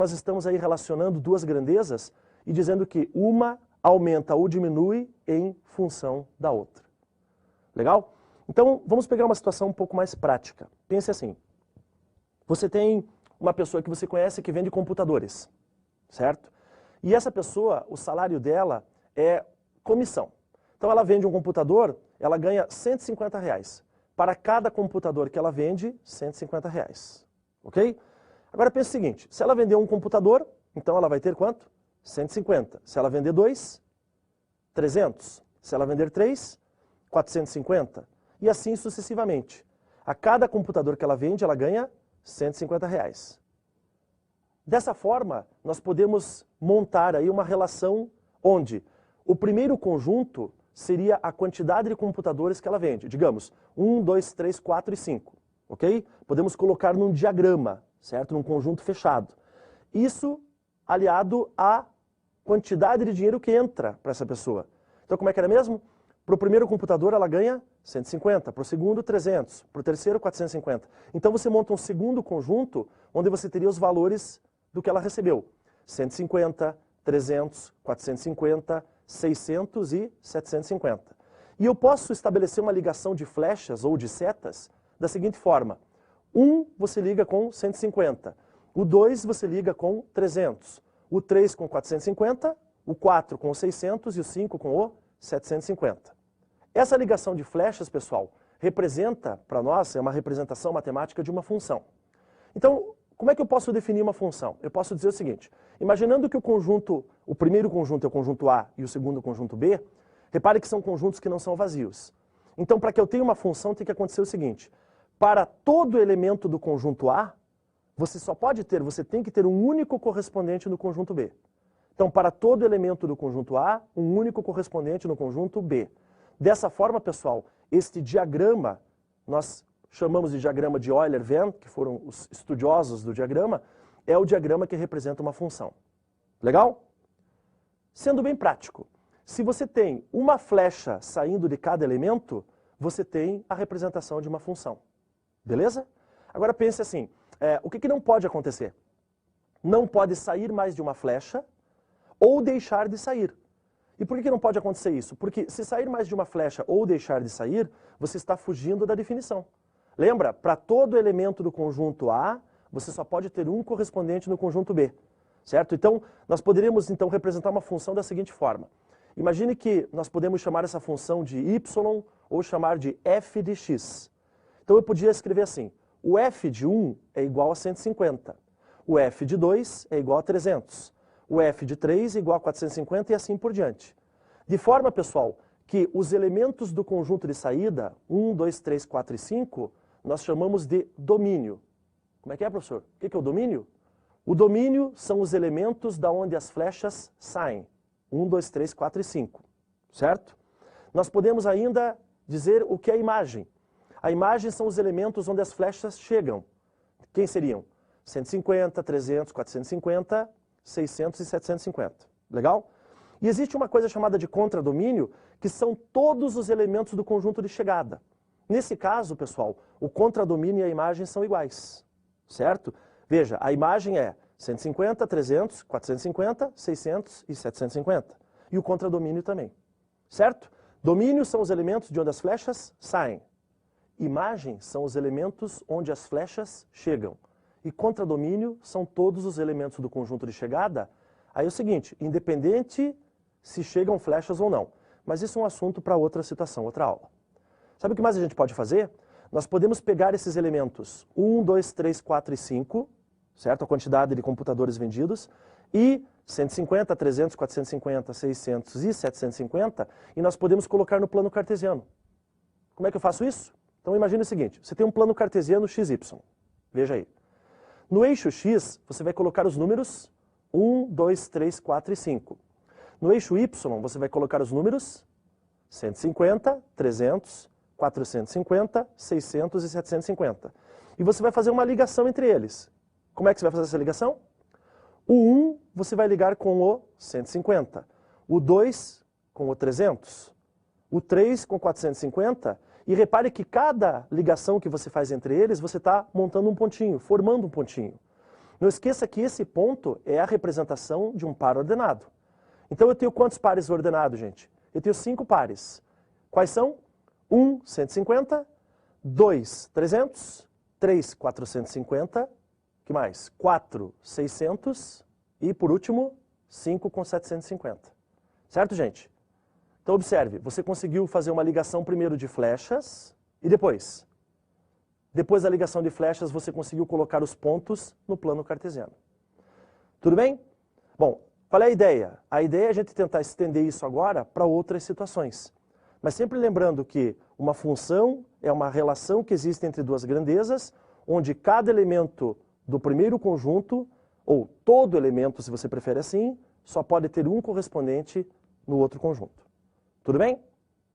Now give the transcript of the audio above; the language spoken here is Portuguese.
nós estamos aí relacionando duas grandezas e dizendo que uma aumenta ou diminui em função da outra. Legal? Então, vamos pegar uma situação um pouco mais prática. Pense assim, você tem uma pessoa que você conhece que vende computadores, certo? E essa pessoa, o salário dela é comissão. Então ela vende um computador, ela ganha R$150. Para cada computador que ela vende, R$150. Ok? Agora pense o seguinte, se ela vender um computador, então ela vai ter quanto? 150. Se ela vender 2, 300. Se ela vender 3, 450. E assim sucessivamente. A cada computador que ela vende, ela ganha R$150. Dessa forma, nós podemos montar aí uma relação onde o primeiro conjunto seria a quantidade de computadores que ela vende. Digamos, 1, 2, 3, 4 e 5. Ok? Podemos colocar num diagrama, certo? Num conjunto fechado. Isso aliado à quantidade de dinheiro que entra para essa pessoa. Então, como é que era mesmo? Para o primeiro computador, ela ganha 150. Para o segundo, 300. Para o terceiro, 450. Então, você monta um segundo conjunto onde você teria os valores do que ela recebeu. 150, 300, 450, 600 e 750. E eu posso estabelecer uma ligação de flechas ou de setas da seguinte forma. 1 você liga com 150. O 2 você liga com 300. O 3 com 450. O 4 com 600 e o 5 com o 750. Essa ligação de flechas, pessoal, representa, para nós, é uma representação matemática de uma função. Então, como é que eu posso definir uma função? Eu posso dizer o seguinte, imaginando que o primeiro conjunto é o conjunto A e o segundo o conjunto B, repare que são conjuntos que não são vazios. Então, para que eu tenha uma função, tem que acontecer o seguinte, para todo elemento do conjunto A, você tem que ter um único correspondente no conjunto B. Então, para todo elemento do conjunto A, um único correspondente no conjunto B. Dessa forma, pessoal, este diagrama, nós chamamos de diagrama de Euler-Venn, que foram os estudiosos do diagrama, é o diagrama que representa uma função. Legal? Sendo bem prático, se você tem uma flecha saindo de cada elemento, você tem a representação de uma função. Beleza? Agora pense assim, o que não pode acontecer? Não pode sair mais de uma flecha ou deixar de sair. E por que não pode acontecer isso? Porque se sair mais de uma flecha ou deixar de sair, você está fugindo da definição. Lembra? Para todo elemento do conjunto A, você só pode ter um correspondente no conjunto B. Certo? Então, nós poderíamos então representar uma função da seguinte forma. Imagine que nós podemos chamar essa função de y ou chamar de f de x. Então eu podia escrever assim, o f de 1 é igual a 150, o f de 2 é igual a 300, o f de 3 é igual a 450 e assim por diante. De forma, pessoal, que os elementos do conjunto de saída, 1, 2, 3, 4 e 5, nós chamamos de domínio. Como é que é, professor? O que é o domínio? O domínio são os elementos da onde as flechas saem. 1, 2, 3, 4 e 5. Certo? Nós podemos ainda dizer o que é a imagem. A imagem são os elementos onde as flechas chegam. Quem seriam? 150, 300, 450, 600 e 750. Legal? E existe uma coisa chamada de contradomínio, que são todos os elementos do conjunto de chegada. Nesse caso, pessoal, o contradomínio e a imagem são iguais. Certo? Veja, a imagem é 150, 300, 450, 600 e 750. E o contradomínio também. Certo? Domínio são os elementos de onde as flechas saem. Imagem são os elementos onde as flechas chegam. E contradomínio são todos os elementos do conjunto de chegada. Aí é o seguinte, independente se chegam flechas ou não. Mas isso é um assunto para outra situação, outra aula. Sabe o que mais a gente pode fazer? Nós podemos pegar esses elementos 1, 2, 3, 4 e 5, certo? A quantidade de computadores vendidos, e 150, 300, 450, 600 e 750, e nós podemos colocar no plano cartesiano. Como é que eu faço isso? Então imagine o seguinte, você tem um plano cartesiano XY, veja aí. No eixo X, você vai colocar os números 1, 2, 3, 4 e 5. No eixo Y, você vai colocar os números 150, 300, 450, 600 e 750. E você vai fazer uma ligação entre eles. Como é que você vai fazer essa ligação? O 1 você vai ligar com o 150, o 2 com o 300, o 3 com 450, e repare que cada ligação que você faz entre eles, você está montando um pontinho, formando um pontinho. Não esqueça que esse ponto é a representação de um par ordenado. Então eu tenho quantos pares ordenados, gente? Eu tenho 5 pares. Quais são? 1, 150, 2, 300, 3, 450, que mais? 4, 600 e, por último, 5 com 750. Certo, gente? Então observe, você conseguiu fazer uma ligação primeiro de flechas e depois da ligação de flechas, você conseguiu colocar os pontos no plano cartesiano. Tudo bem? Bom, qual é a ideia? A ideia é a gente tentar estender isso agora para outras situações. Mas sempre lembrando que uma função é uma relação que existe entre duas grandezas, onde cada elemento do primeiro conjunto, ou todo elemento, se você prefere assim, só pode ter um correspondente no outro conjunto. Tudo bem?